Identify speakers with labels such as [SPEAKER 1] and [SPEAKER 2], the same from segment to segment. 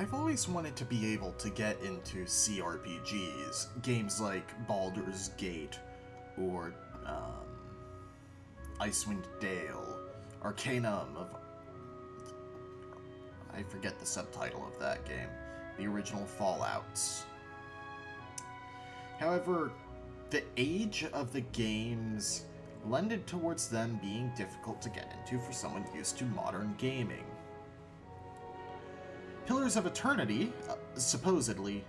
[SPEAKER 1] I've always wanted to be able to get into CRPGs, games like Baldur's Gate, or Icewind Dale, Arcanum of... I forget the subtitle of that game. The original Fallouts. However, the age of the games lended towards them being difficult to get into for someone used to modern gaming. Pillars of Eternity, supposedly,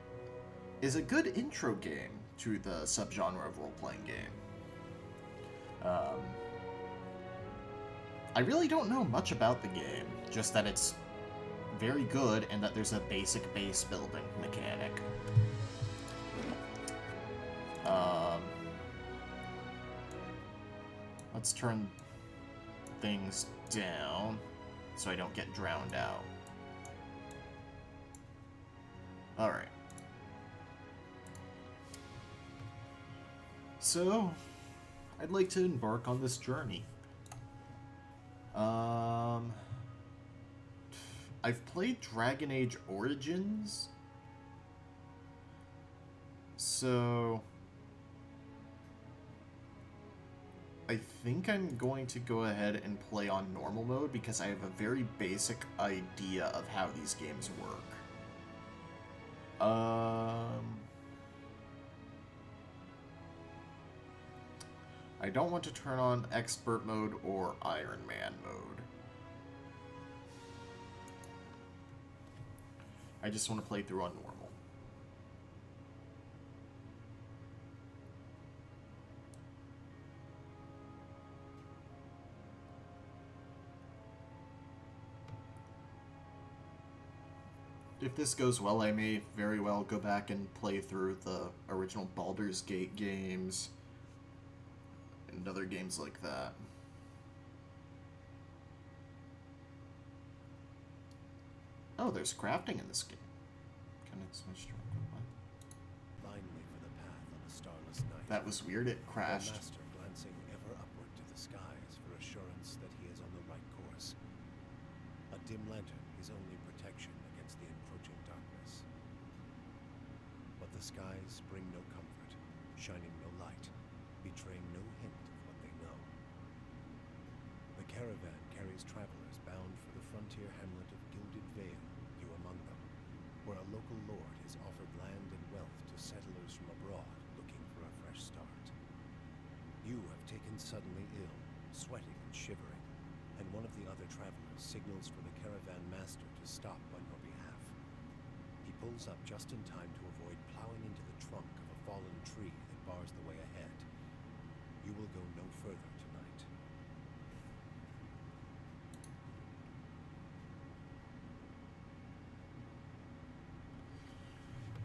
[SPEAKER 1] is a good intro game to the subgenre of role-playing game. I really don't know much about the game, just that it's very good and that there's a basic base building mechanic. Let's turn things down so I don't get drowned out. Alright. So, I'd like to embark on this journey. I've played Dragon Age Origins, so I think I'm going to go ahead and play on normal mode because I have a very basic idea of how these games work. I don't want to turn on Expert mode or Iron Man mode. I just want to play through on normal. If this goes well, I may very well go back and play through the original Baldur's Gate games and other games like that. Oh, there's crafting in this game. Can I switch to
[SPEAKER 2] Blindly for the path on a starless night.
[SPEAKER 1] That was weird, it crashed.
[SPEAKER 2] The master glancing ever upward to the skies for assurance that he is on the right course. A dim lantern is only protection against the encroaching darkness. But the skies bring no comfort, shining no light, betraying no hint of what they know. The caravan carries travelers bound for the frontier hamlet of Gilded Vale, you among them, where a local lord has offered land and wealth to settlers from abroad looking for a fresh start. You have taken suddenly ill, sweating and shivering, and one of the other travelers signals for the Caravan Master to stop on your behalf. He pulls up just in time to avoid plowing into the trunk of a fallen tree that bars the way ahead. You will go no further tonight.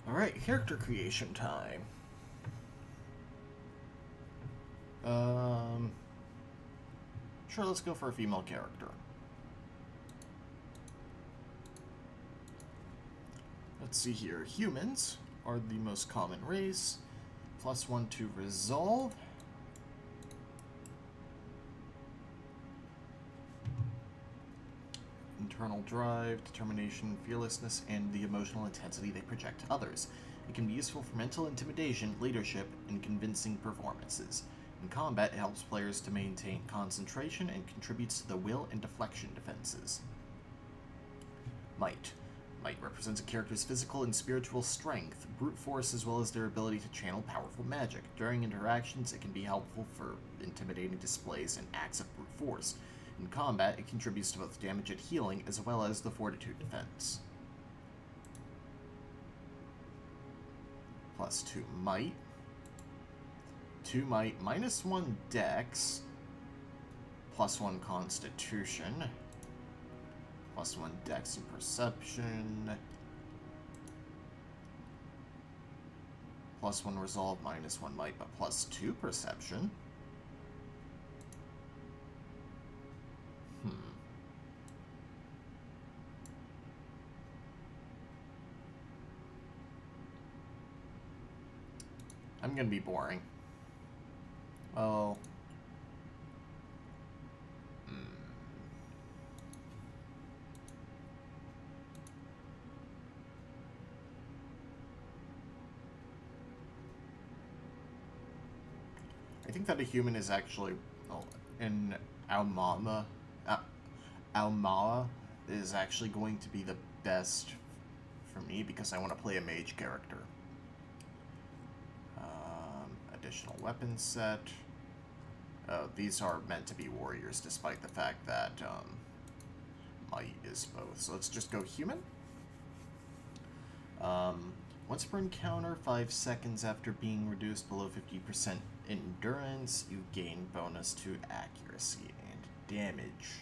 [SPEAKER 1] Alright, character creation time. Sure, let's go for a female character. Let's see here. Humans are the most common race. +1 to resolve. Internal drive, determination, fearlessness, and the emotional intensity they project to others. It can be useful for mental intimidation, leadership, and convincing performances. In combat, it helps players to maintain concentration and contributes to the will and deflection defenses. Might. Might represents a character's physical and spiritual strength, brute force, as well as their ability to channel powerful magic. During interactions, it can be helpful for intimidating displays and acts of brute force. In combat, it contributes to both damage and healing, as well as the fortitude defense. +2 might. 2 might, -1 dex, +1 constitution, +1 dex and perception, +1 resolve, -1 might, but +2 perception. I'm gonna be boring. Well... think that a human is actually, in Almama, Almala is actually going to be the best for me because I want to play a mage character. Additional weapon set. These are meant to be warriors, despite the fact that might is both. So let's just go human. Once per encounter, 5 seconds after being reduced below 50% endurance, you gain bonus to accuracy and damage.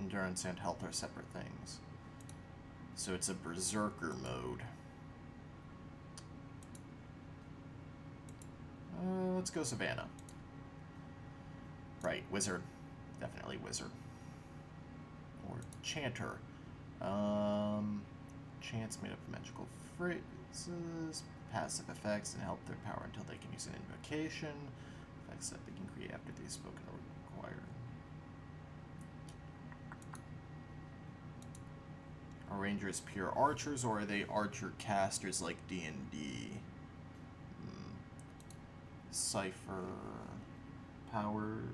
[SPEAKER 1] Endurance and health are separate things. So it's a berserker mode. Let's go Savannah. Right, wizard. Definitely wizard. Or chanter. Chants made up of magical phrases, passive effects, and help their power until they can use an invocation. Effects that they can create after they've spoken or required. Are rangers pure archers, or are they archer casters like D&D? Cipher powers.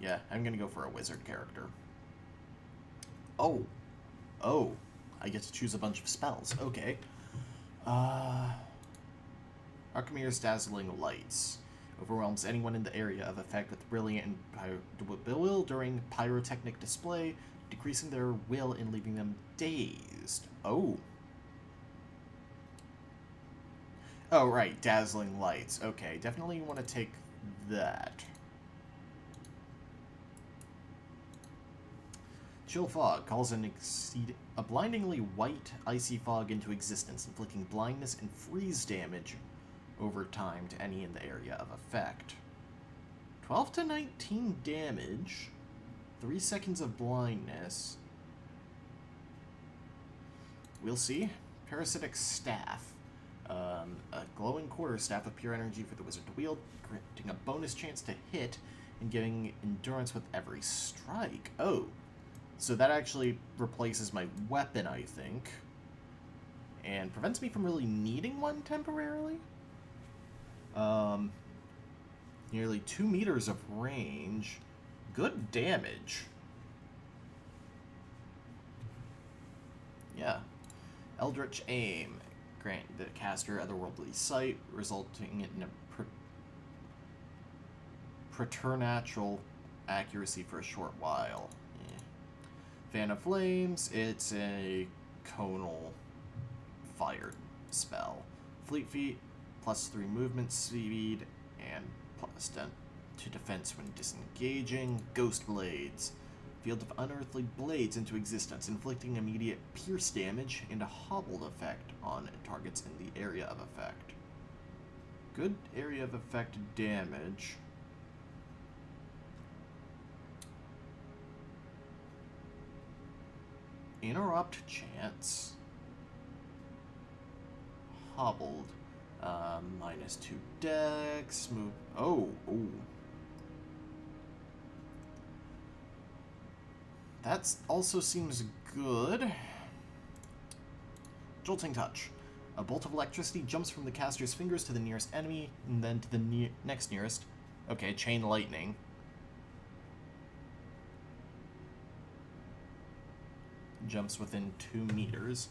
[SPEAKER 1] Yeah, I'm gonna go for a wizard character. Oh, I get to choose a bunch of spells. Okay. Archimere's Dazzling Lights overwhelms anyone in the area of effect with brilliant and bewildering pyrotechnic display, decreasing their will and leaving them dazed. Oh, right, Dazzling Lights. Okay, definitely want to take that. Chill Fog calls a blindingly white, icy fog into existence, inflicting blindness and freeze damage over time to any in the area of effect. 12 to 19 damage, 3 seconds of blindness. We'll see. Parasitic Staff. A glowing quarterstaff of pure energy for the wizard to wield, granting a bonus chance to hit and giving endurance with every strike. Oh, so that actually replaces my weapon, I think, and prevents me from really needing one temporarily. Nearly 2 meters of range. Good damage. Yeah. Eldritch Aim. Grant the caster otherworldly sight, resulting in a preternatural accuracy for a short while. Fan of Flames, it's a conal fire spell. Fleet Feet, +3 movement speed, and +10 to defense when disengaging. Ghost Blades. Field of unearthly blades into existence, inflicting immediate pierce damage and a hobbled effect on targets in the area of effect. Good area of effect damage. Interrupt chance. Hobbled. -2 dex. Move. Oh. That also seems good. Jolting Touch. A bolt of electricity jumps from the caster's fingers to the nearest enemy, and then to the next nearest. Okay, Chain Lightning. Jumps within 2 meters.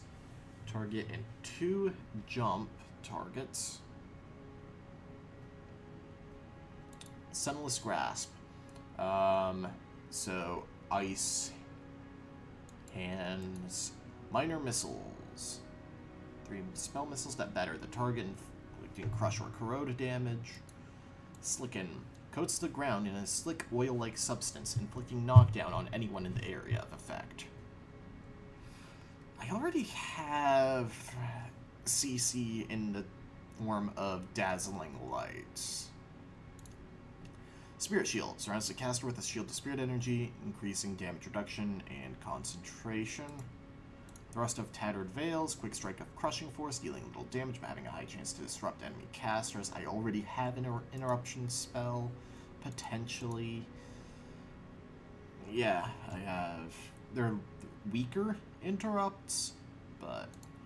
[SPEAKER 1] Target and 2 jump targets. Sunless Grasp. So ice hands. Minor missiles. 3 spell missiles that batter the target, inflicting crush or corrode damage. Slicken. Coats the ground in a slick oil-like substance, inflicting knockdown on anyone in the area of effect. I already have CC in the form of Dazzling Lights. Spirit Shield. Surrounds the caster with a shield of spirit energy, increasing damage reduction and concentration. Thrust of Tattered Veils. Quick Strike of Crushing Force, dealing little damage but having a high chance to disrupt enemy casters. I already have an interruption spell, potentially. Yeah, I have. They're weaker, interrupts,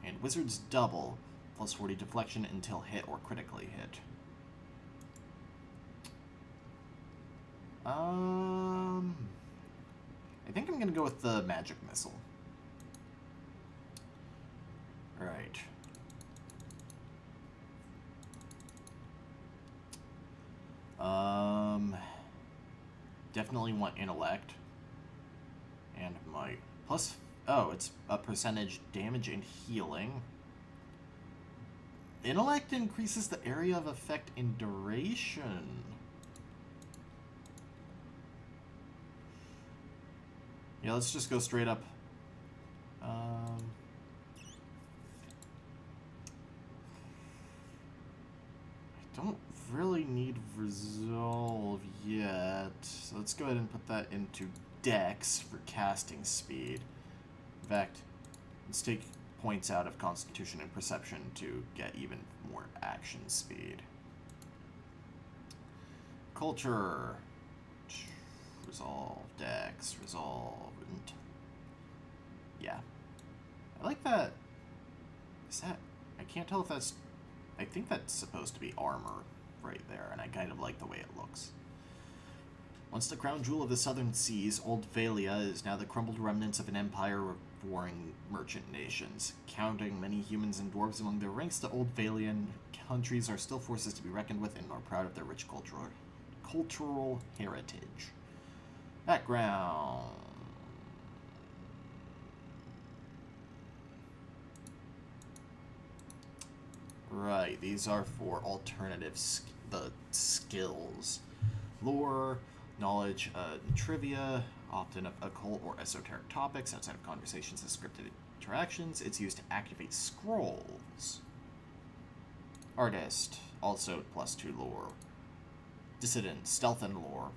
[SPEAKER 1] and Wizard's double, plus 40 deflection until hit or critically hit. I think I'm gonna go with the magic missile. Right. Definitely want intellect and might. Plus, oh, it's a percentage damage and healing. Intellect increases the area of effect and duration. Yeah, let's just go straight up. I don't really need resolve yet, so let's go ahead and put that into Dex for casting speed. In fact, let's take points out of Constitution and Perception to get even more action speed. Culture. Resolve, Dex, resolve, and yeah. I like that. Is that... I can't tell if that's... I think that's supposed to be armor right there, and I kind of like the way it looks. Once the crown jewel of the southern seas, Old Valia is now the crumbled remnants of an empire of warring merchant nations. Counting many humans and dwarves among their ranks, the Old Valian countries are still forces to be reckoned with and are proud of their rich cultural heritage. Background. Right, these are for alternatives, the skills. Lore, knowledge, trivia, often of occult or esoteric topics outside of conversations and scripted interactions. It's used to activate scrolls. Artist, also +2 lore. Dissident, stealth and lore.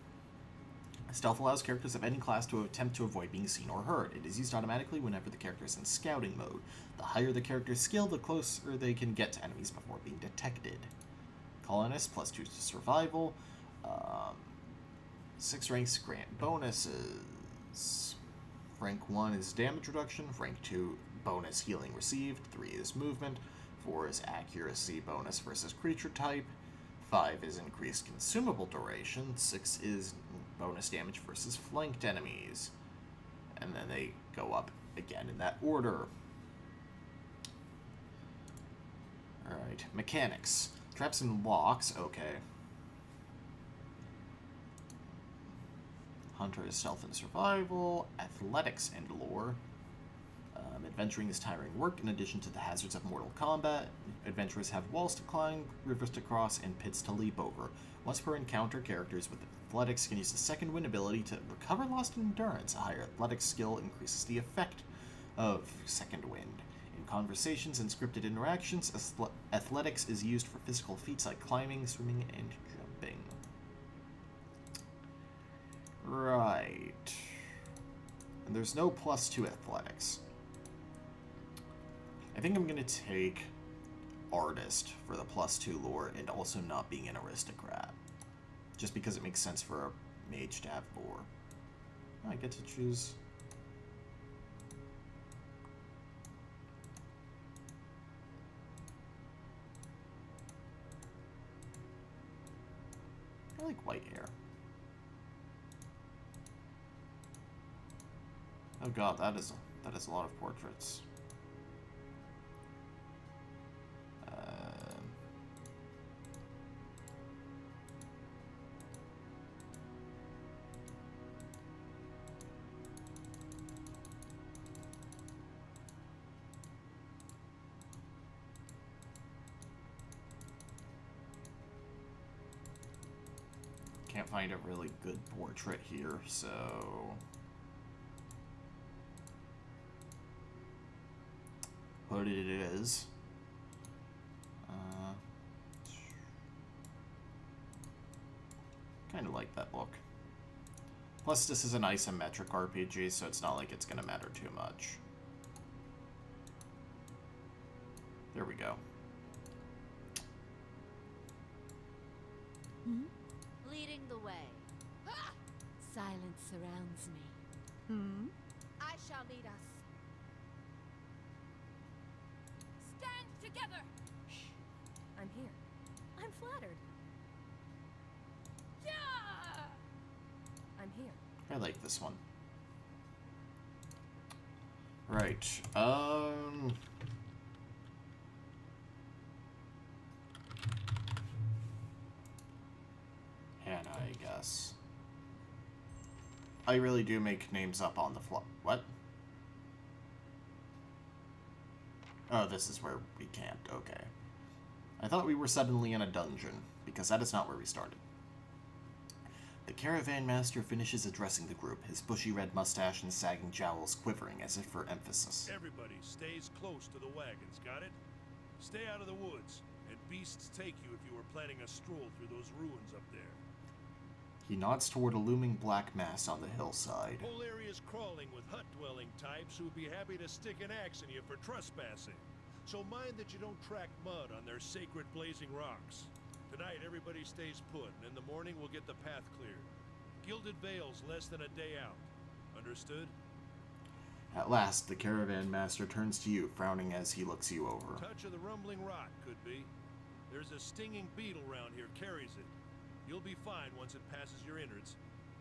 [SPEAKER 1] Stealth allows characters of any class to attempt to avoid being seen or heard. It is used automatically whenever the character is in scouting mode. The higher the character's skill, the closer they can get to enemies before being detected. Colonist, +2 to survival. 6 ranks grant bonuses. Rank 1 is damage reduction. Rank 2, bonus healing received. 3 is movement. 4 is accuracy bonus versus creature type. 5 is increased consumable duration. 6 is bonus damage versus flanked enemies. And then they go up again in that order. Alright, mechanics. Traps and locks, okay. Hunter is stealth and survival. Athletics and lore. Adventuring is tiring work in addition to the hazards of mortal combat. Adventurers have walls to climb, rivers to cross, and pits to leap over. Once per encounter, characters with athletics can use the second wind ability to recover lost endurance. A higher athletics skill increases the effect of second wind. In conversations and scripted interactions, athletics is used for physical feats like climbing, swimming, and jumping. Right. And there's no +2 athletics. I think I'm going to take Artist for the +2 lore and also not being an aristocrat. Just because it makes sense for a mage to have lore. I get to choose. I like white hair. Oh god, that is a lot of portraits. Can't find a really good portrait here, so what it is. Kind of like that look. Plus, this is an isometric RPG, so it's not like it's going to matter too much. There we go.
[SPEAKER 3] Hmm? Leading the way. Silence surrounds me. Hmm? I shall lead us. together!
[SPEAKER 4] Shh. I'm here. I'm flattered.
[SPEAKER 3] Yeah!
[SPEAKER 4] I'm here.
[SPEAKER 1] I like this one. Right. Hannah, I guess. I really do make names up on the fly. What? Oh, this is where we camped. Okay. I thought we were suddenly in a dungeon, because that is not where we started. The Caravan Master finishes addressing the group, his bushy red mustache and sagging jowls quivering as if for emphasis.
[SPEAKER 5] Everybody stays close to the wagons, got it? Stay out of the woods, and beasts take you if you were planning a stroll through those ruins up there.
[SPEAKER 1] He nods toward a looming black mass on the hillside.
[SPEAKER 5] Whole area's crawling with hut-dwelling types who'd be happy to stick an axe in you for trespassing. So mind that you don't track mud on their sacred blazing rocks. Tonight, everybody stays put, and in the morning we'll get the path cleared. Gilded Vale's less than a day out. Understood?
[SPEAKER 1] At last, the Caravan Master turns to you, frowning as he looks you over.
[SPEAKER 5] Touch of the rumbling rot, could be. There's a stinging beetle round here, carries it. You'll be fine once it passes your innards.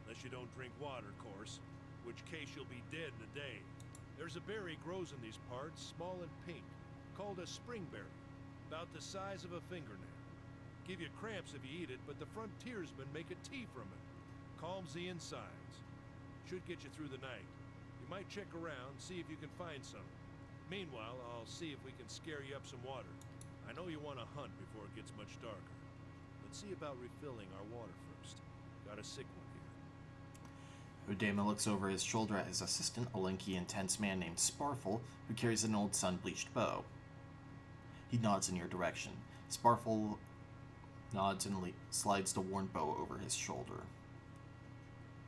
[SPEAKER 5] Unless you don't drink water, course. Which case you'll be dead in a day. There's a berry grows in these parts, small and pink, called a springberry. About the size of a fingernail. Give you cramps if you eat it, but the frontiersmen make a tea from it. Calms the insides. Should get you through the night. You might check around, see if you can find some. Meanwhile, I'll see if we can scare you up some water. I know you want to hunt before it gets much darker. Let's see about refilling our water first. Got a sick one here.
[SPEAKER 1] Udema looks over his shoulder at his assistant, a lanky, intense man named Farfel, who carries an old sun-bleached bow. He nods in your direction. Farfel nods and slides the worn bow over his shoulder.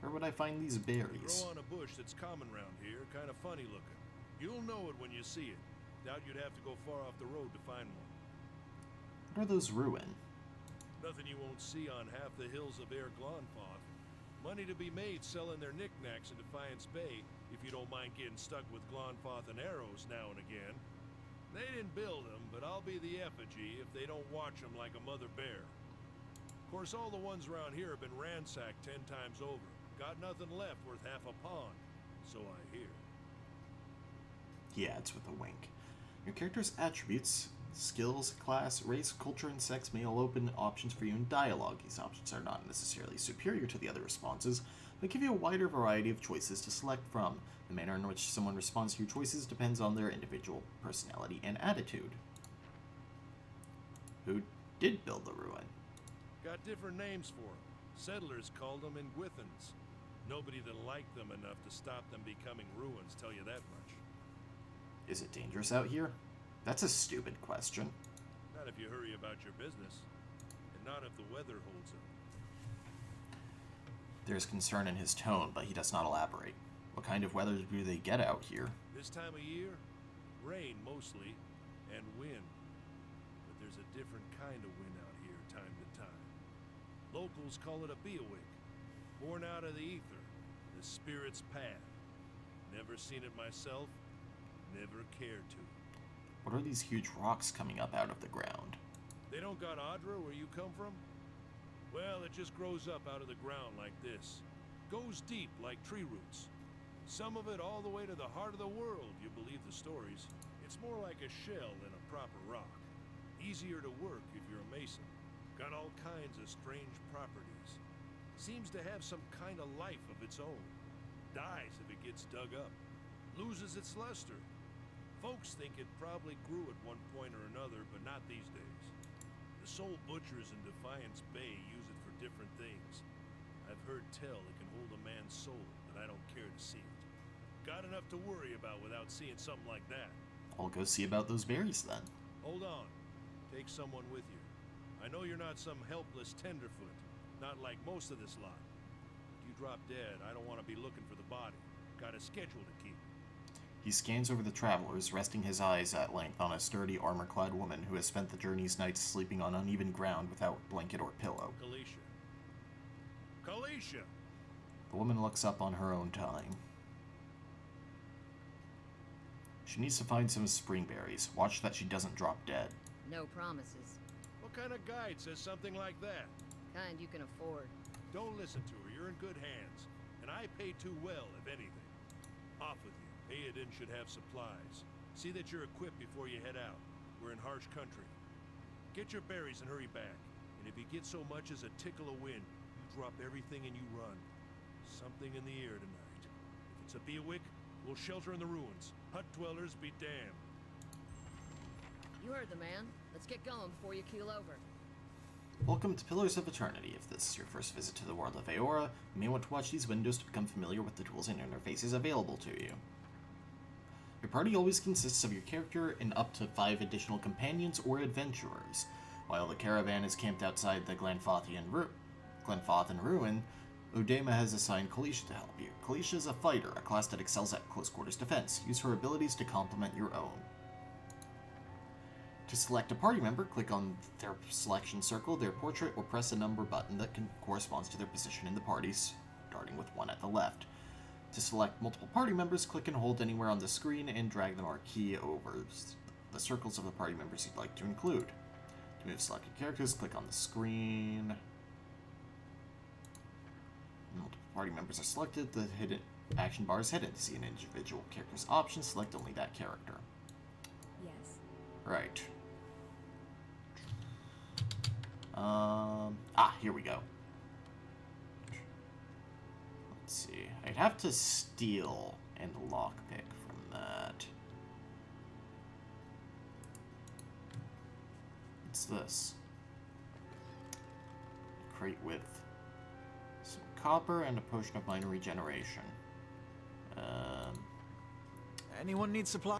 [SPEAKER 1] Where would I find these
[SPEAKER 5] They
[SPEAKER 1] berries?
[SPEAKER 5] grow on a bush that's common round here, kind of funny looking. You'll know it when you see it. Doubt you'd have to go far off the road to find one.
[SPEAKER 1] What are those ruin?
[SPEAKER 5] Nothing you won't see on half the hills of Air Glonfoth. Money to be made selling their knickknacks in Defiance Bay, if you don't mind getting stuck with Glonfoth and arrows now and again. They didn't build them, but I'll be the effigy if they don't watch them like a mother bear. Of course, all the ones around here have been ransacked 10 times over. Got nothing left worth half a pond, so I hear.
[SPEAKER 1] He adds with a wink. Your character's attributes, skills, class, race, culture, and sex may all open options for you in dialogue. These options are not necessarily superior to the other responses, but give you a wider variety of choices to select from. The manner in which someone responds to your choices depends on their individual personality and attitude. Who did build the ruin?
[SPEAKER 5] Got different names for them. Settlers called them Ingwithans. Nobody that liked them enough to stop them becoming ruins, tell you that much.
[SPEAKER 1] Is it dangerous out here? That's a stupid question.
[SPEAKER 5] Not if you hurry about your business, and not if the weather holds up.
[SPEAKER 1] There's concern in his tone, but he does not elaborate. What kind of weather do they get out here?
[SPEAKER 5] This time of year, rain mostly, and wind. But there's a different kind of wind out here time to time. Locals call it a Biawac, born out of the ether, the spirit's path. Never seen it myself, never cared to.
[SPEAKER 1] What are these huge rocks coming up out of the ground?
[SPEAKER 5] They don't got Adra where you come from? Well, it just grows up out of the ground like this. Goes deep like tree roots. Some of it all the way to the heart of the world, you believe the stories. It's more like a shell than a proper rock. Easier to work if you're a mason. Got all kinds of strange properties. Seems to have some kind of life of its own. Dies if it gets dug up. Loses its luster. Folks think it probably grew at one point or another, but not these days. The soul butchers in Defiance Bay use it for different things. I've heard tell it can hold a man's soul, but I don't care to see it. Got enough to worry about without seeing something like that.
[SPEAKER 1] I'll go see about those berries then.
[SPEAKER 5] Hold on. Take someone with you. I know you're not some helpless tenderfoot. Not like most of this lot. If you drop dead, I don't want to be looking for the body. Got a schedule to keep.
[SPEAKER 1] He scans over the travelers, resting his eyes at length on a sturdy, armor-clad woman who has spent the journey's nights sleeping on uneven ground without blanket or pillow.
[SPEAKER 5] Kaliesha. Kaliesha!
[SPEAKER 1] The woman looks up on her own time. She needs to find some springberries. Watch that she doesn't drop dead.
[SPEAKER 4] No promises.
[SPEAKER 5] What kind of guide says something like that?
[SPEAKER 4] Kind you can afford.
[SPEAKER 5] Don't listen to her. You're in good hands. And I pay too well, if anything. Off with you. Theoden should have supplies. See that you're equipped before you head out. We're in harsh country. Get your berries and hurry back. And if you get so much as a tickle of wind, you drop everything and you run. Something in the air tonight. If it's a Biawac, we'll shelter in the ruins. Hut dwellers be damned.
[SPEAKER 4] You heard the man. Let's get going before you keel over.
[SPEAKER 1] Welcome to Pillars of Eternity. If this is your first visit to the world of Aora, you may want to watch these windows to become familiar with the tools and interfaces available to you. Your party always consists of your character and up to 5 additional companions or adventurers. While the caravan is camped outside the Glenfathian ruin, Udema has assigned Kaliesha to help you. Kaliesha is a fighter, a class that excels at close quarters defense. Use her abilities to complement your own. To select a party member, click on their selection circle, their portrait, or press a number button that corresponds to their position in the party, starting with 1 at the left. To select multiple party members, click and hold anywhere on the screen and drag the marquee over the circles of the party members you'd like to include. To move selected characters, click on the screen. Multiple party members are selected. The hidden action bar is hidden. To see an individual character's options, select only that character.
[SPEAKER 4] Yes.
[SPEAKER 1] Right. Here we go. Let's see. I'd have to steal and lockpick from that. What's this? Crate with some copper and a potion of minor regeneration.
[SPEAKER 6] Anyone need supply?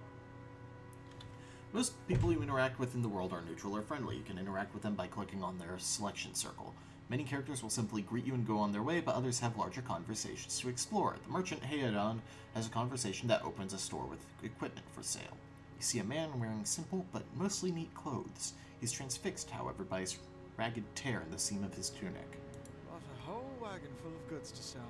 [SPEAKER 1] Most people you interact with in the world are neutral or friendly. You can interact with them by clicking on their selection circle. Many characters will simply greet you and go on their way, but others have larger conversations to explore. The merchant Heodon has a conversation that opens a store with equipment for sale. You see a man wearing simple but mostly neat clothes. He's transfixed, however, by his ragged tear in the seam of his tunic.
[SPEAKER 6] Got a whole wagon full of goods to sell.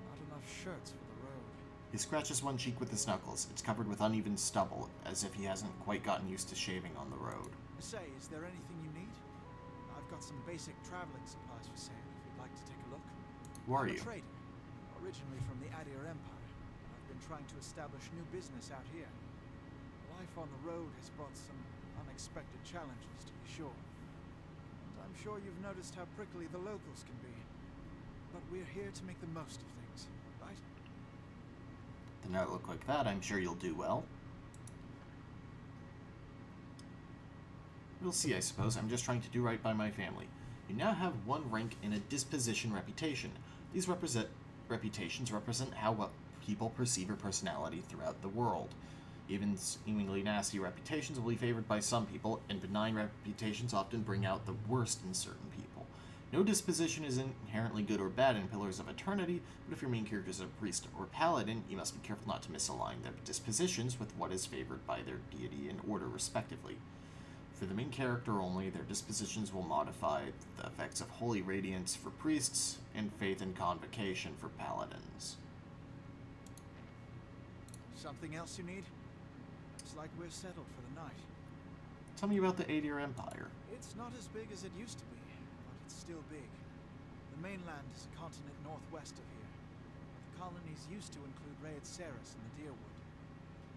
[SPEAKER 6] Not enough shirts for the road.
[SPEAKER 1] He scratches one cheek with his knuckles. It's covered with uneven stubble, as if he hasn't quite gotten used to shaving on the road.
[SPEAKER 6] Say, is there anything you need? I've got some basic traveling supplies for sale if you'd like to take a look.
[SPEAKER 1] Who are
[SPEAKER 6] I'm
[SPEAKER 1] you?
[SPEAKER 6] a trader, originally from the Adir Empire. I've been trying to establish new business out here. Life on the road has brought some unexpected challenges, to be sure. And I'm sure you've noticed how prickly the locals can be. But we're here to make the most of things, right?
[SPEAKER 1] Then I look like that, I'm sure you'll do well. We'll see, I suppose. I'm just trying to do right by my family. You now have 1 rank in a disposition reputation. These reputations represent how people perceive your personality throughout the world. Even seemingly nasty reputations will be favored by some people, and benign reputations often bring out the worst in certain people. No disposition is inherently good or bad in Pillars of Eternity, but if your main character is a priest or paladin, you must be careful not to misalign their dispositions with what is favored by their deity and order, respectively. For the main character only, their dispositions will modify the effects of Holy Radiance for priests and Faith and Convocation for paladins.
[SPEAKER 6] Something else you need? Looks like we're settled for the night.
[SPEAKER 1] Tell me about the Adir Empire.
[SPEAKER 6] It's not as big as it used to be, but it's still big. The mainland is a continent northwest of here. The colonies used to include Raed Ceres and the Deerwood.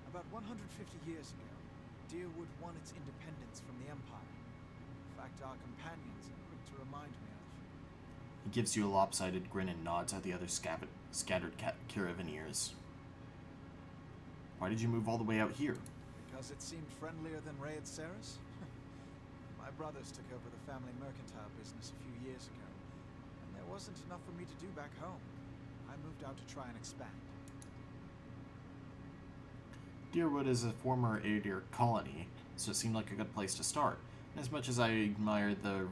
[SPEAKER 6] About 150 years ago, Deerwood won its independence from the Empire. In fact, our companions are quick to remind me of.
[SPEAKER 1] He gives you a lopsided grin and nods at the other scattered Caravaneers. Why did you move all the way out here?
[SPEAKER 6] Because it seemed friendlier than Raed Ceres? My brothers took over the family mercantile business a few years ago, and there wasn't enough for me to do back home. I moved out to try and expand.
[SPEAKER 1] Deerwood is a former Adir colony, so it seemed like a good place to start. And as much as I admire the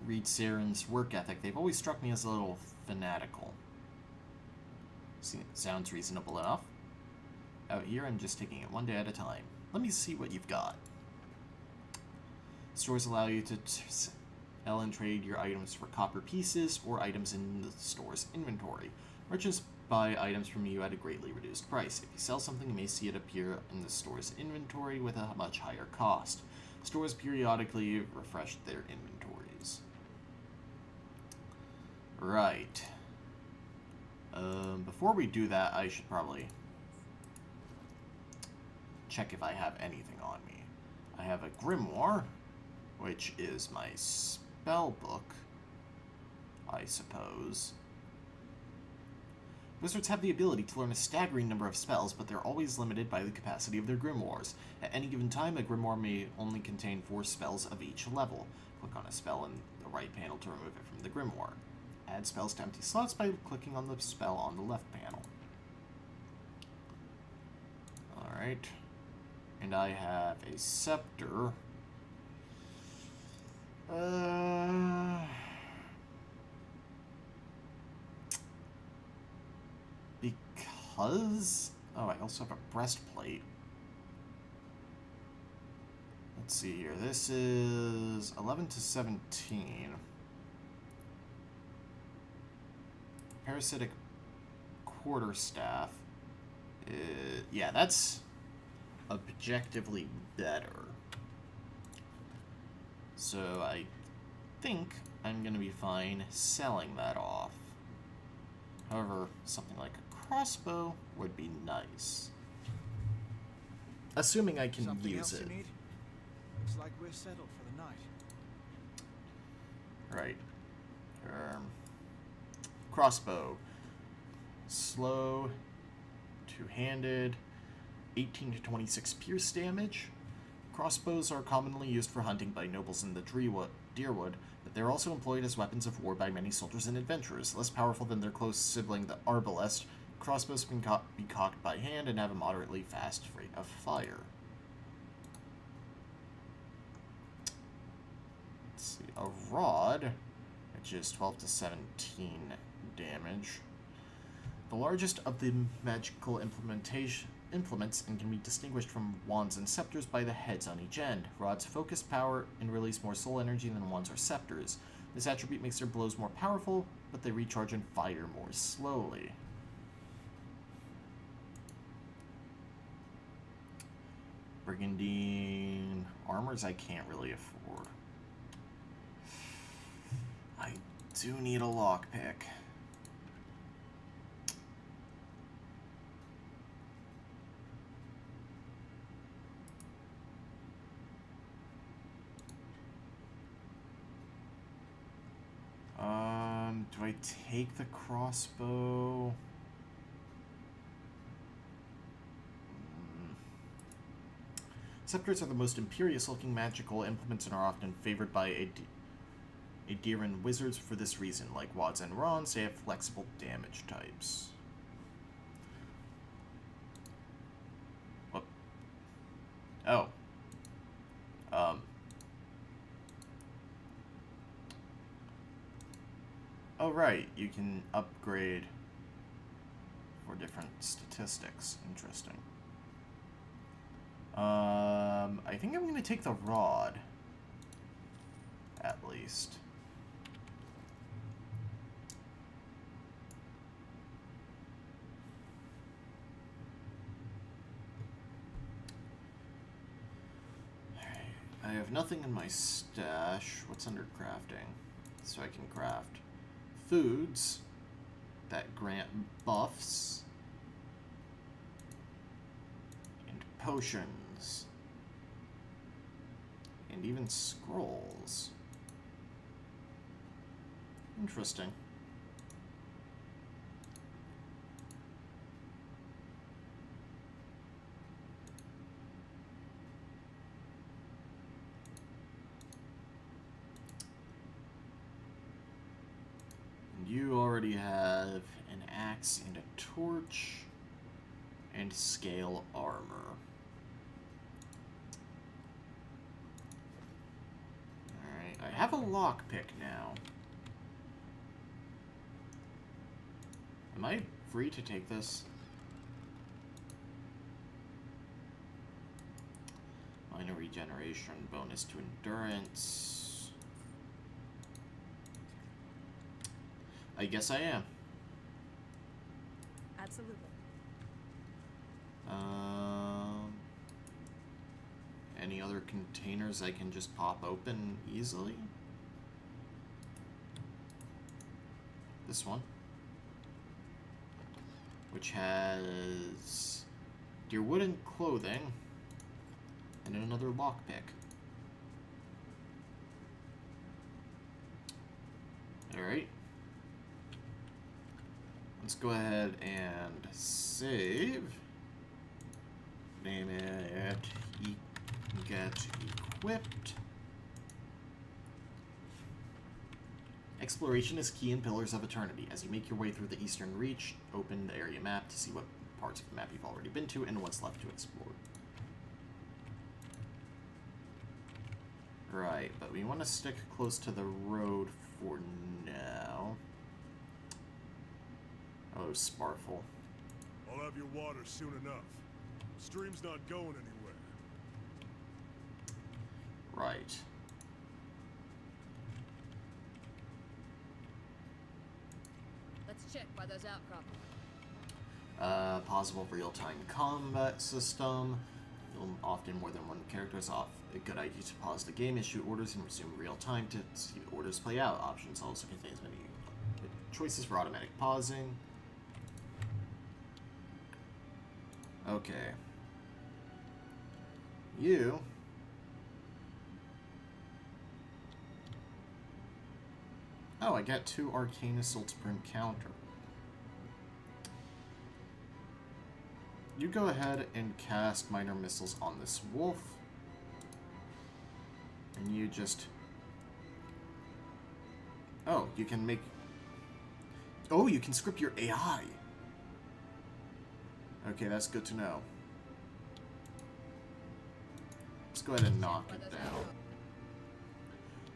[SPEAKER 1] Reed Saren's work ethic, they've always struck me as a little fanatical. Sounds reasonable enough. Out here, I'm just taking it one day at a time. Let me see what you've got. Stores allow you to sell and trade your items for copper pieces or items in the store's inventory. Merchants buy items from you at a greatly reduced price. If you sell something, you may see it appear in the store's inventory with a much higher cost. Stores periodically refresh their inventories. Right. Before we do that, I should probably check if I have anything on me. I have a Grimoire, which is my spell book, I suppose. Wizards have the ability to learn a staggering number of spells, but they're always limited by the capacity of their grimoires. At any given time, a grimoire may only contain 4 spells of each level. Click on a spell in the right panel to remove it from the grimoire. Add spells to empty slots by clicking on the spell on the left panel. Alright. And I have a Scepter. Because... Oh, I also have a breastplate. Let's see here. This is 11 to 17. Parasitic quarterstaff. Yeah, that's objectively better. So I think I'm going to be fine selling that off. However, something like a crossbow would be nice. Assuming I can
[SPEAKER 6] Something
[SPEAKER 1] use
[SPEAKER 6] else
[SPEAKER 1] it.
[SPEAKER 6] you need? Looks like we're settled for the night.
[SPEAKER 1] Right. Crossbow. Slow. Two-handed. 18 to 26 pierce damage. Crossbows are commonly used for hunting by nobles in the Deerwood, but they're also employed as weapons of war by many soldiers and adventurers. Less powerful than their close sibling, the arbalest, crossbows can be cocked by hand and have a moderately fast rate of fire. Let's see, a rod, which is 12 to 17 damage. The largest of the magical implements and can be distinguished from wands and scepters by the heads on each end. Rods focus power and release more soul energy than wands or scepters. This attribute makes their blows more powerful, but they recharge and fire more slowly. Brigantine armors I can't really afford. I do need a lockpick. Do I take the crossbow? Scepters are the most imperious-looking magical implements and are often favored by Aediran wizards for this reason. Like wands and wands, they have flexible damage types. What? Oh. Oh, right. You can upgrade for different statistics. Interesting. I think I'm going to take the rod. At least. Alright. I have nothing in my stash. What's under crafting? So I can craft foods that grant buffs and potions and even scrolls. Interesting. You already have an axe and a torch and scale armor. Alright, I have a lockpick now. Am I free to take this? Minor regeneration, bonus to endurance. I guess I am.
[SPEAKER 7] Absolutely.
[SPEAKER 1] Any other containers I can just pop open easily? This one, which has deer wood and clothing, and another lockpick. Alright. Let's go ahead and save. Name it get equipped. Exploration is key in Pillars of Eternity. As you make your way through the Eastern Reach, open the area map to see what parts of the map you've already been to and what's left to explore. Right, but we want to stick close to the road for now. Oh, Sparfel.
[SPEAKER 5] I'll have your water soon enough. Stream's not going anywhere.
[SPEAKER 1] Right.
[SPEAKER 4] Let's check by those outcrops.
[SPEAKER 1] Possible real-time combat system. Often more than one character is off. A good idea to pause the game, issue orders, and resume real-time to see the orders play out. Options also contains many choices for automatic pausing. Okay. You... Oh, I get 2 arcane assaults per encounter. You go ahead and cast minor missiles on this wolf. And you just... Oh, you can make... Oh, you can script your AI. Okay, that's good to know. Let's go ahead and knock it down.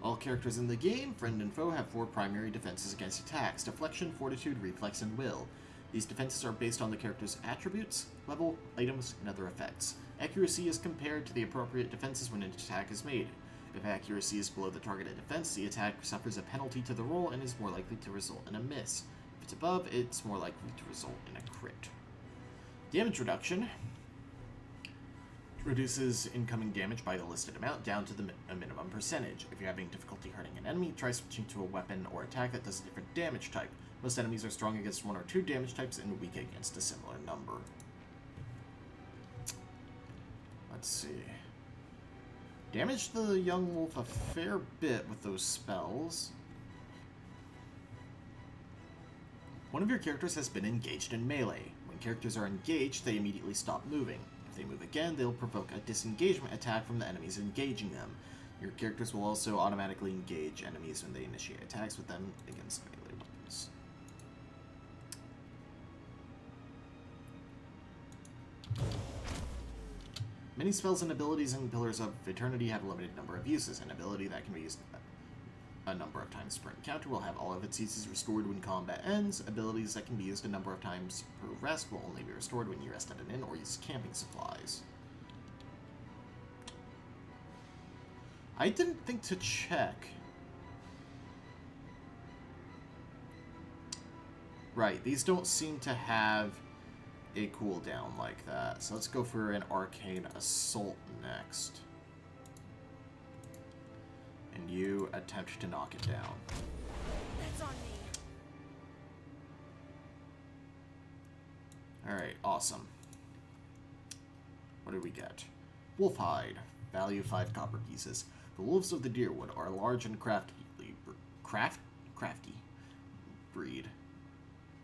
[SPEAKER 1] All characters in the game, friend and foe, have 4 primary defenses against attacks: Deflection, Fortitude, Reflex, and Will. These defenses are based on the character's attributes, level, items, and other effects. Accuracy is compared to the appropriate defenses when an attack is made. If accuracy is below the targeted defense, the attack suffers a penalty to the roll and is more likely to result in a miss. If it's above, it's more likely to result in a crit. Damage reduction reduces incoming damage by the listed amount down to a minimum percentage. If you're having difficulty hurting an enemy, try switching to a weapon or attack that does a different damage type. Most enemies are strong against 1 or 2 damage types and weak against a similar number. Let's see. Damage the young wolf a fair bit with those spells. One of your characters has been engaged in melee. When characters are engaged, they immediately stop moving. If they move again, they'll provoke a disengagement attack from the enemies engaging them. Your characters will also automatically engage enemies when they initiate attacks with them against melee weapons. Many spells and abilities in Pillars of Eternity have a limited number of uses. An ability that can be used a number of times per encounter will have all of its uses restored when combat ends. Abilities that can be used a number of times per rest will only be restored when you rest at an inn or use camping supplies. I didn't think to check. Right, these don't seem to have a cooldown like that. So let's go for an Arcane Assault next. And you attempt to knock it down.
[SPEAKER 7] That's on me.
[SPEAKER 1] Alright, awesome. What do we get? Wolfhide. Value 5 copper pieces. The wolves of the Deerwood are a large and crafty breed,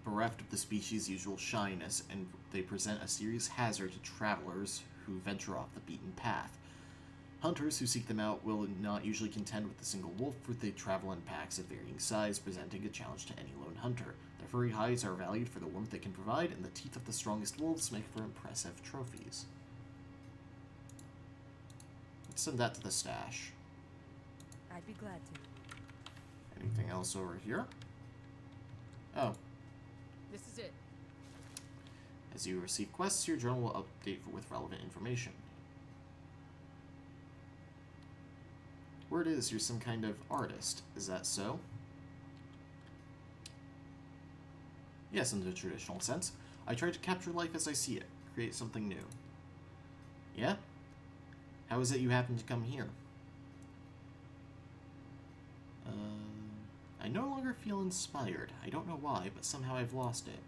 [SPEAKER 1] bereft of the species' usual shyness, and they present a serious hazard to travelers who venture off the beaten path. Hunters who seek them out will not usually contend with a single wolf, for they travel in packs of varying size, presenting a challenge to any lone hunter. Their furry hides are valued for the warmth they can provide, and the teeth of the strongest wolves make for impressive trophies. Let's send that to the stash.
[SPEAKER 7] I'd be glad to.
[SPEAKER 1] Anything else over here? Oh.
[SPEAKER 4] This is it.
[SPEAKER 1] As you receive quests, your journal will update with relevant information. Word is you're some kind of artist. Is that so? Yes, in the traditional sense. I try to capture life as I see it, create something new. Yeah? How is it you happen to come here? I no longer feel inspired. I don't know why, but somehow I've lost it.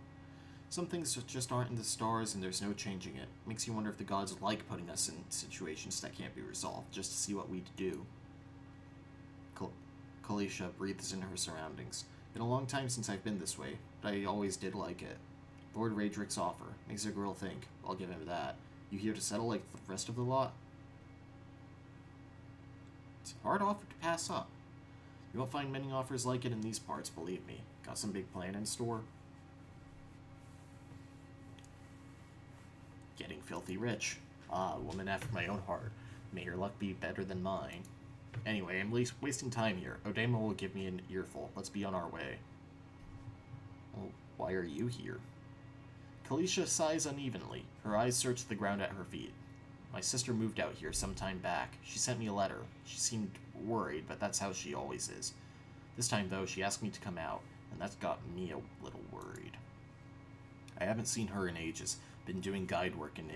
[SPEAKER 1] Some things just aren't in the stars, and there's no changing it. Makes you wonder if the gods like putting us in situations that can't be resolved, just to see what we'd do. Kaliesha breathes in her surroundings. Been a long time since I've been this way, but I always did like it. Lord Raedric's offer. Makes a girl think. I'll give him that. You here to settle like the rest of the lot? It's a hard offer to pass up. You won't find many offers like it in these parts, believe me. Got some big plan in store? Getting filthy rich. Ah, a woman after my own heart. May your luck be better than mine. Anyway, I'm wasting time here. Odema will give me an earful. Let's be on our way. Well, why are you here? Kaliesha sighs unevenly. Her eyes search the ground at her feet. My sister moved out here some time back. She sent me a letter. She seemed worried, but that's how she always is. This time, though, she asked me to come out, and that's got me a little worried. I haven't seen her in ages. Been doing guide work in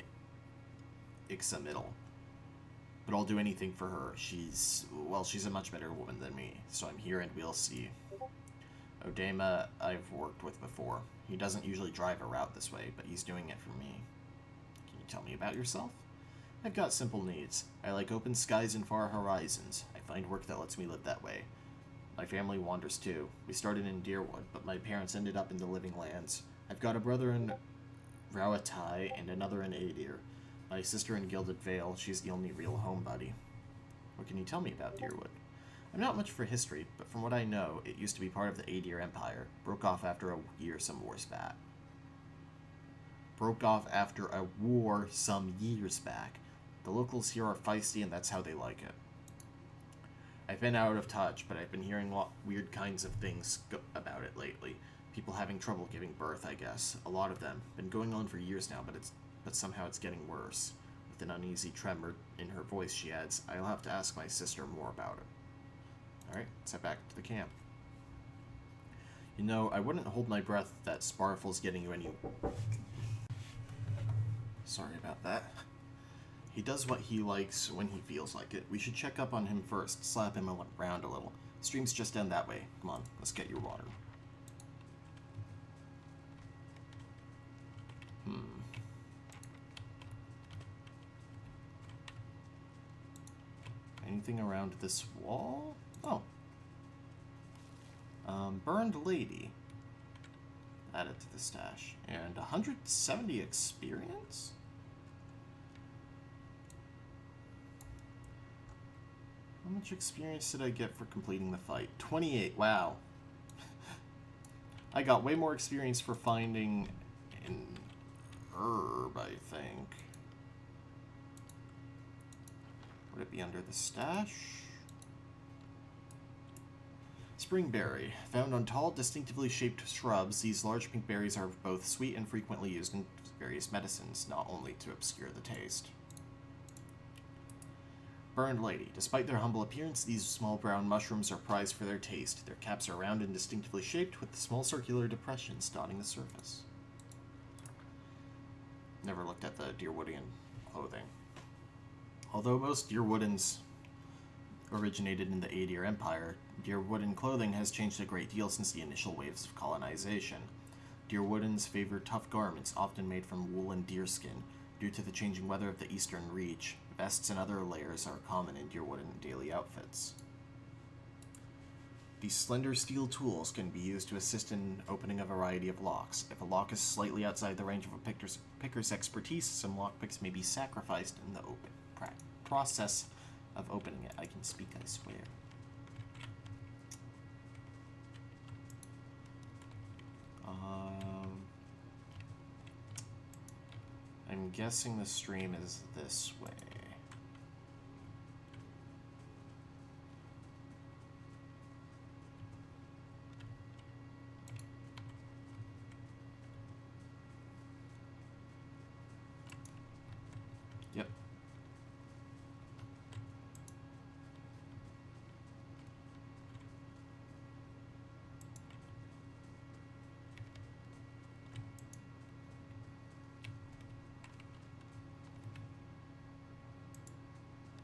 [SPEAKER 1] Ixa Middle. But I'll do anything for her. She's a much better woman than me, so I'm here and we'll see. Odema I've worked with before. He doesn't usually drive a route this way, but he's doing it for me. Can you tell me about yourself? I've got simple needs. I like open skies and far horizons. I find work that lets me live that way. My family wanders too. We started in Deerwood, but my parents ended up in the Living Lands. I've got a brother in Rauatai and another in Aedir. My sister in Gilded Vale. She's the only real home buddy. What can you tell me about Deerwood? I'm not much for history, but from what I know, it used to be part of the Aedir Empire. Broke off after a year some years back. The locals here are feisty, and that's how they like it. I've been out of touch, but I've been hearing weird kinds of things about it lately. People having trouble giving birth, I guess. A lot of them. Been going on for years now, but somehow it's getting worse. With an uneasy tremor in her voice, she adds, I'll have to ask my sister more about it. Alright, let's head back to the camp. You know, I wouldn't hold my breath that Farfel's getting you any... Sorry about that. He does what he likes when he feels like it. We should check up on him first, slap him around a little. Streams just end that way. Come on, let's get your water. Anything around this wall? Oh. Burned Lady. Added to the stash. And 170 experience? How much experience did I get for completing the fight? 28, wow. I got way more experience for finding an herb, I think. Would it be under the stash? Springberry. Found on tall, distinctively shaped shrubs, these large pink berries are both sweet and frequently used in various medicines, not only to obscure the taste. Burned Lady. Despite their humble appearance, these small brown mushrooms are prized for their taste. Their caps are round and distinctively shaped, with small circular depressions dotting the surface. Never looked at the Deerwoodian clothing. Although most Deerwoodens originated in the Aedir Empire, Deerwooden clothing has changed a great deal since the initial waves of colonization. Deerwoodens favor tough garments, often made from wool and deerskin. Due to the changing weather of the Eastern Reach, vests and other layers are common in Deerwooden daily outfits. These slender steel tools can be used to assist in opening a variety of locks. If a lock is slightly outside the range of a picker's expertise, some lockpicks may be sacrificed in the process of opening it. I can speak, I swear. I'm guessing the stream is this way. Yep.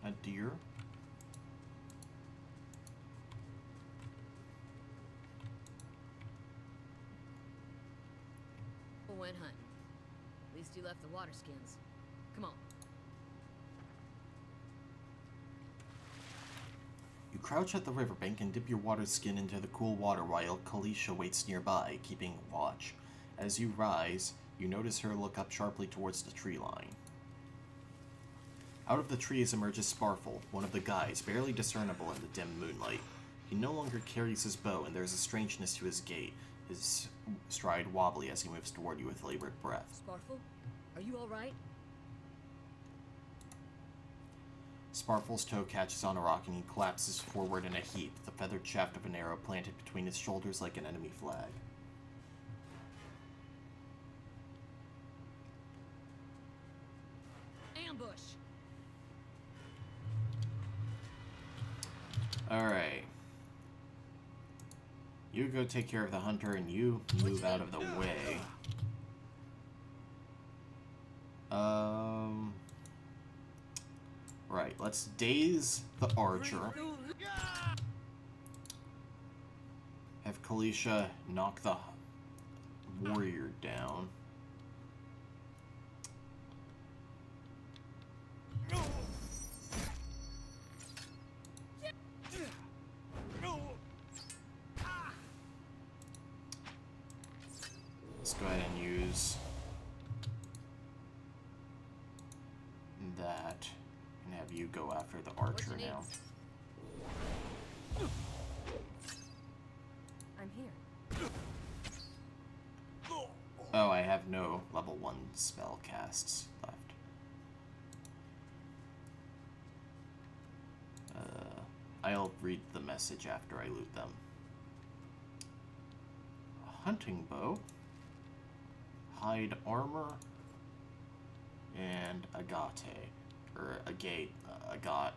[SPEAKER 1] A deer?
[SPEAKER 4] Went hunting. At least you left the water skins. Come on.
[SPEAKER 1] You crouch at the riverbank and dip your water skin into the cool water while Kaliesha waits nearby, keeping watch. As you rise, you notice her look up sharply towards the tree line. Out of the trees emerges Farfel, one of the guys, barely discernible in the dim moonlight. He no longer carries his bow, and there's a strangeness to his gait, his stride wobbly as he moves toward you with labored breath.
[SPEAKER 4] Sparfel, are you all right?
[SPEAKER 1] Sparfel's toe catches on a rock and he collapses forward in a heap, the feathered shaft of an arrow planted between his shoulders like an enemy flag.
[SPEAKER 4] Ambush!
[SPEAKER 1] Alright. You go take care of the hunter and you move out of the way. Right, let's daze the archer. Have Kaliesha knock the warrior down. Let's go ahead and use that and have you go after the archer now.
[SPEAKER 7] I'm here.
[SPEAKER 1] Oh, I have no level 1 spell casts left. I'll read the message after I loot them. A hunting bow, hide armor, and agate, or agate, agate.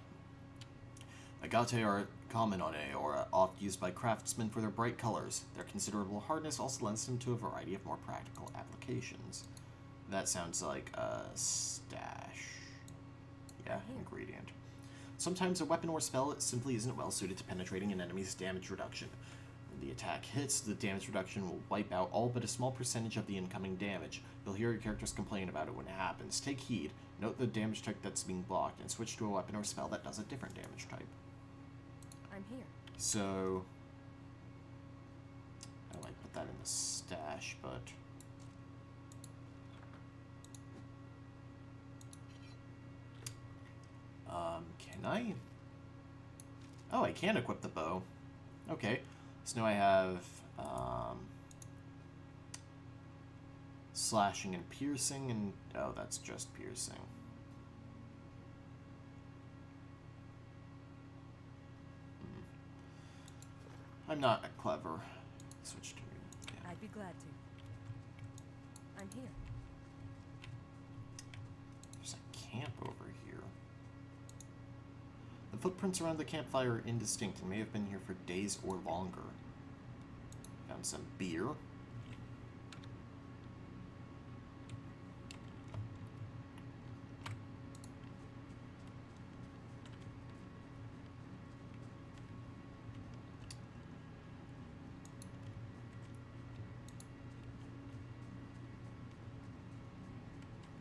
[SPEAKER 1] Agate are common on Aora, oft used by craftsmen for their bright colors. Their considerable hardness also lends them to a variety of more practical applications. That sounds like a stash. Yeah, ingredient. Sometimes a weapon or spell simply isn't well suited to penetrating an enemy's damage reduction. When the attack hits, the damage reduction will wipe out all but a small percentage of the incoming damage. You'll hear your characters complain about it when it happens. Take heed, note the damage type that's being blocked, and switch to a weapon or spell that does a different damage type.
[SPEAKER 7] I'm here.
[SPEAKER 1] So, I might put that in the stash, but can I? Oh, I can equip the bow. Okay, so now I have slashing and piercing, and oh, that's just piercing. I'm not clever. Switch to yeah.
[SPEAKER 7] I'd be glad to. I'm here.
[SPEAKER 1] There's a camp over here. The footprints around the campfire are indistinct and may have been here for days or longer. Found some beer.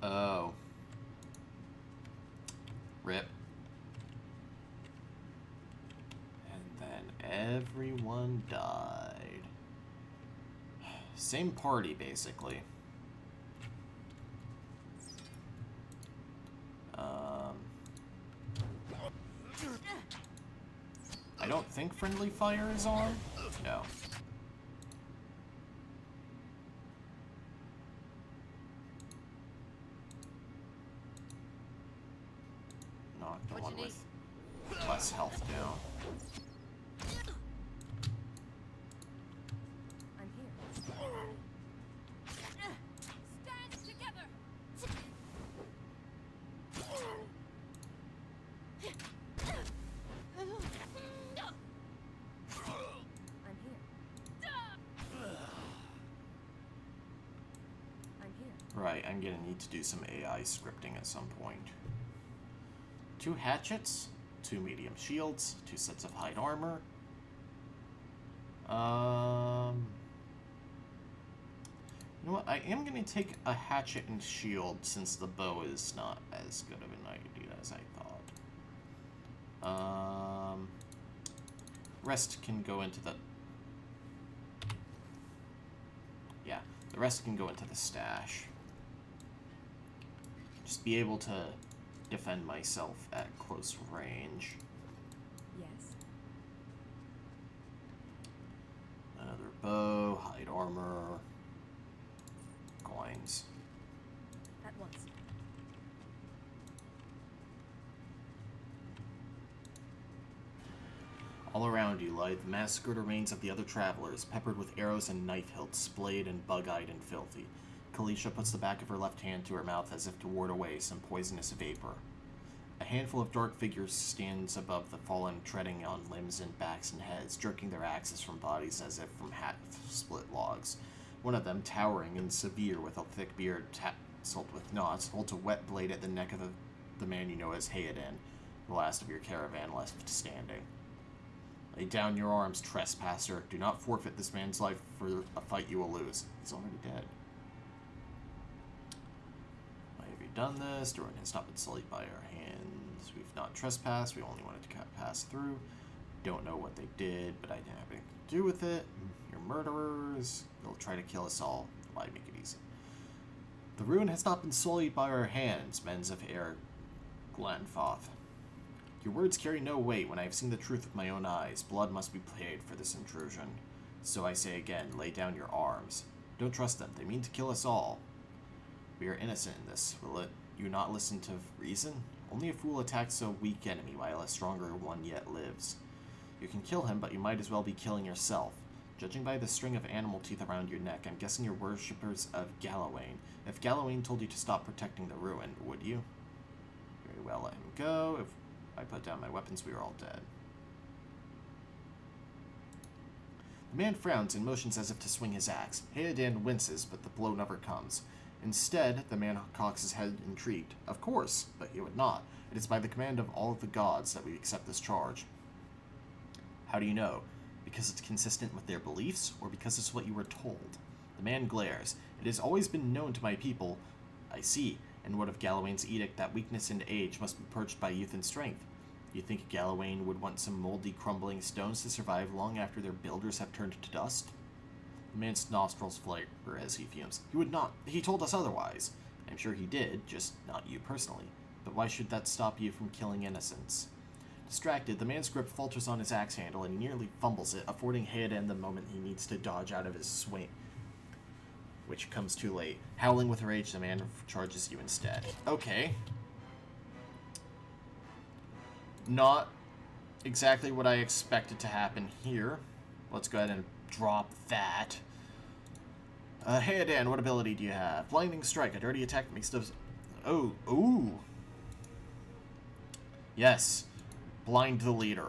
[SPEAKER 1] Oh. Rip. And then everyone died. Same party, basically. I don't think friendly fire is on. No. Knock the one with less health down.
[SPEAKER 7] I'm here.
[SPEAKER 3] Stand together.
[SPEAKER 7] I'm here. I'm here.
[SPEAKER 1] Right, I'm gonna need to do some AI scripting at some point. 2 hatchets, 2 medium shields, 2 sets of hide armor. You know what? I am going to take a hatchet and shield since the bow is not as good of an idea as I thought. Rest can go into the... Yeah, the rest can go into the stash. Just be able to defend myself at close range.
[SPEAKER 7] Yes.
[SPEAKER 1] Another bow, hide armor, coins.
[SPEAKER 7] At once.
[SPEAKER 1] All around you lie the massacred remains of the other travelers, peppered with arrows and knife hilts, splayed and bug-eyed and filthy. Kaliesha puts the back of her left hand to her mouth as if to ward away some poisonous vapor. A handful of dark figures stands above the fallen, treading on limbs and backs and heads, jerking their axes from bodies as if from half-split logs. One of them, towering and severe with a thick beard tasseled with knots, holds a wet blade at the neck of the man you know as Hayden, the last of your caravan left standing. Lay down your arms, trespasser. Do not forfeit this man's life for a fight you will lose. He's already dead. Why have you done this? Durin has not been sullied by our hands. We've not trespassed. We only wanted to pass through. Don't know what they did, but I didn't have anything to do with it. You're murderers. They'll try to kill us all. Why make it easy? The ruin has not been sullied by our hands, men's of Air Glanfoth. Your words carry no weight when I have seen the truth with my own eyes. Blood must be paid for this intrusion. So I say again, lay down your arms. Don't trust them. They mean to kill us all. We are innocent in this. Will you not listen to reason? Only a fool attacks a weak enemy, while a stronger one yet lives. You can kill him, but you might as well be killing yourself. Judging by the string of animal teeth around your neck, I'm guessing you're worshippers of Galawain. If Galawain told you to stop protecting the ruin, would you? Very well, let him go. If I put down my weapons, we are all dead. The man frowns and motions as if to swing his axe. Heodan winces, but the blow never comes. Instead, the man cocks his head intrigued. Of course, but he would not. It is by the command of all of the gods that we accept this charge. How do you know? Because it's consistent with their beliefs, or because it's what you were told? The man glares. It has always been known to my people. I see. And what of Galawain's edict that weakness and age must be purged by youth and strength? You think Galawain would want some moldy, crumbling stones to survive long after their builders have turned to dust? The man's nostrils flare as he fumes. He would not. He told us otherwise. I'm sure he did, just not you personally. But why should that stop you from killing innocents? Distracted, the man's grip falters on his axe handle and he nearly fumbles it, affording Heodan the moment he needs to dodge out of his swing, which comes too late. Howling with rage, the man charges you instead. Okay. Not exactly what I expected to happen here. Let's go ahead and drop that. Heodan, what ability do you have? Blinding Strike, a dirty attack makes those... Oh, ooh. Yes. Blind the leader.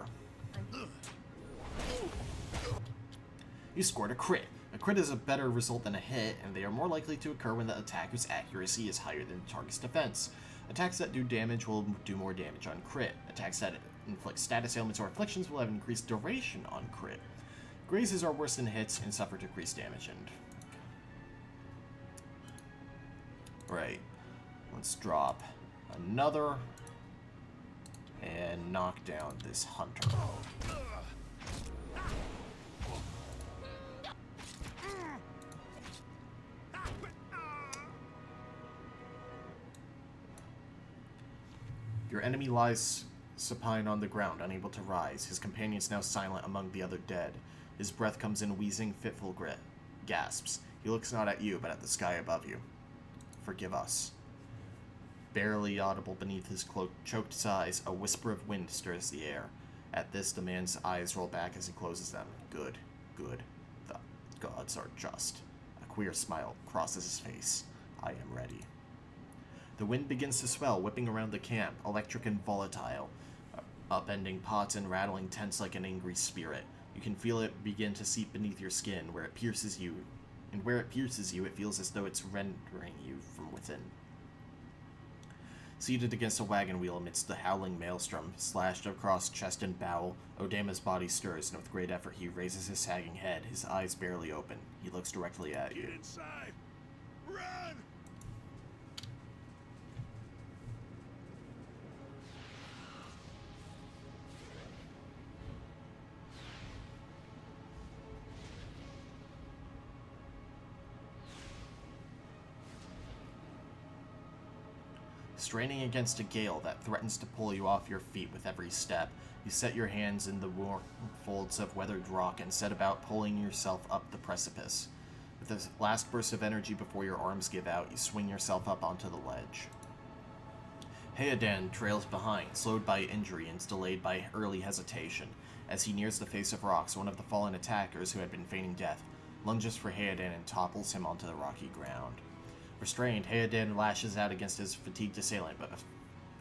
[SPEAKER 1] You scored a crit. A crit is a better result than a hit, and they are more likely to occur when the attacker's accuracy is higher than the target's defense. Attacks that do damage will do more damage on crit. Attacks that inflict status ailments or afflictions will have increased duration on crit. Grazes are worse than hits and suffer decreased damage. And right, let's drop another and knock down this hunter. Your enemy lies supine on the ground, unable to rise. His companions now silent among the other dead. His breath comes in wheezing, fitful gasps. He looks not at you, but at the sky above you. Forgive us. Barely audible beneath his choked sighs, a whisper of wind stirs the air. At this, the man's eyes roll back as he closes them. Good, good. The gods are just. A queer smile crosses his face. I am ready. The wind begins to swell, whipping around the camp, electric and volatile, upending pots and rattling tents like an angry spirit. You can feel it begin to seep beneath your skin, where it pierces you, and where it pierces you, it feels as though it's rendering you from within. Seated against a wagon wheel amidst the howling maelstrom, slashed across chest and bowel, Odama's body stirs, and with great effort he raises his sagging head, his eyes barely open. He looks directly at you.
[SPEAKER 5] Get inside! Run!
[SPEAKER 1] Straining against a gale that threatens to pull you off your feet with every step, you set your hands in the warm folds of weathered rock and set about pulling yourself up the precipice. With the last burst of energy before your arms give out, you swing yourself up onto the ledge. Heodan trails behind, slowed by injury and delayed by early hesitation. As he nears the face of rocks, one of the fallen attackers, who had been feigning death, lunges for Heodan and topples him onto the rocky ground. Restrained, Heodan lashes out against his fatigued assailant, but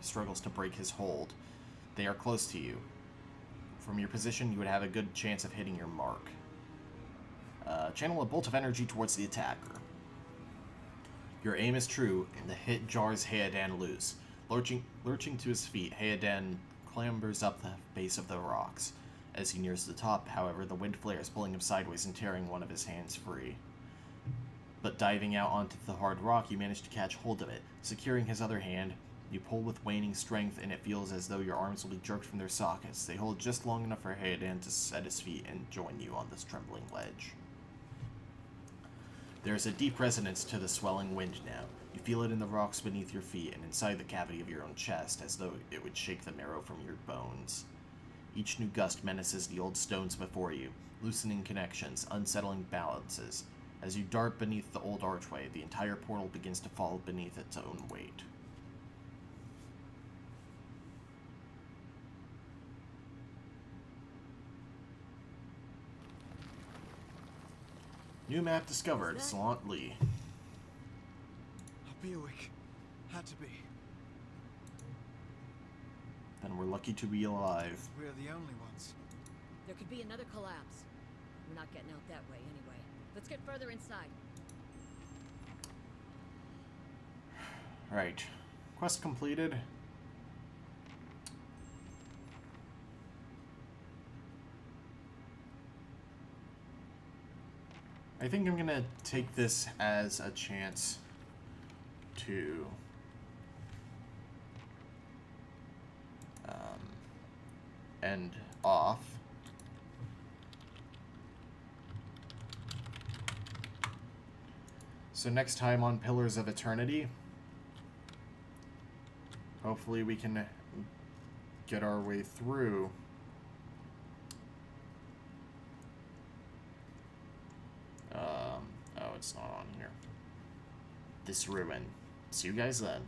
[SPEAKER 1] struggles to break his hold. They are close to you. From your position, you would have a good chance of hitting your mark. Channel a bolt of energy towards the attacker. Your aim is true, and the hit jars Heodan loose. Lurching to his feet, Heodan clambers up the base of the rocks. As he nears the top, however, the wind flares, pulling him sideways and tearing one of his hands free. But diving out onto the hard rock, you manage to catch hold of it. Securing his other hand, you pull with waning strength, and it feels as though your arms will be jerked from their sockets. They hold just long enough for Heodan to set his feet and join you on this trembling ledge. There is a deep resonance to the swelling wind now. You feel it in the rocks beneath your feet and inside the cavity of your own chest, as though it would shake the marrow from your bones. Each new gust menaces the old stones before you, loosening connections, unsettling balances. As you dart beneath the old archway, the entire portal begins to fall beneath its own weight. New map discovered, Salant Lee.
[SPEAKER 6] Biawac. Had to be.
[SPEAKER 1] Then we're lucky to be alive.
[SPEAKER 6] We're the only ones.
[SPEAKER 4] There could be another collapse. We're not getting out that way anyway. Let's get further inside.
[SPEAKER 1] Right. Quest completed. I think I'm gonna take this as a chance to end off. So next time on Pillars of Eternity, hopefully we can get our way through oh, it's not on here. This ruin. See you guys then.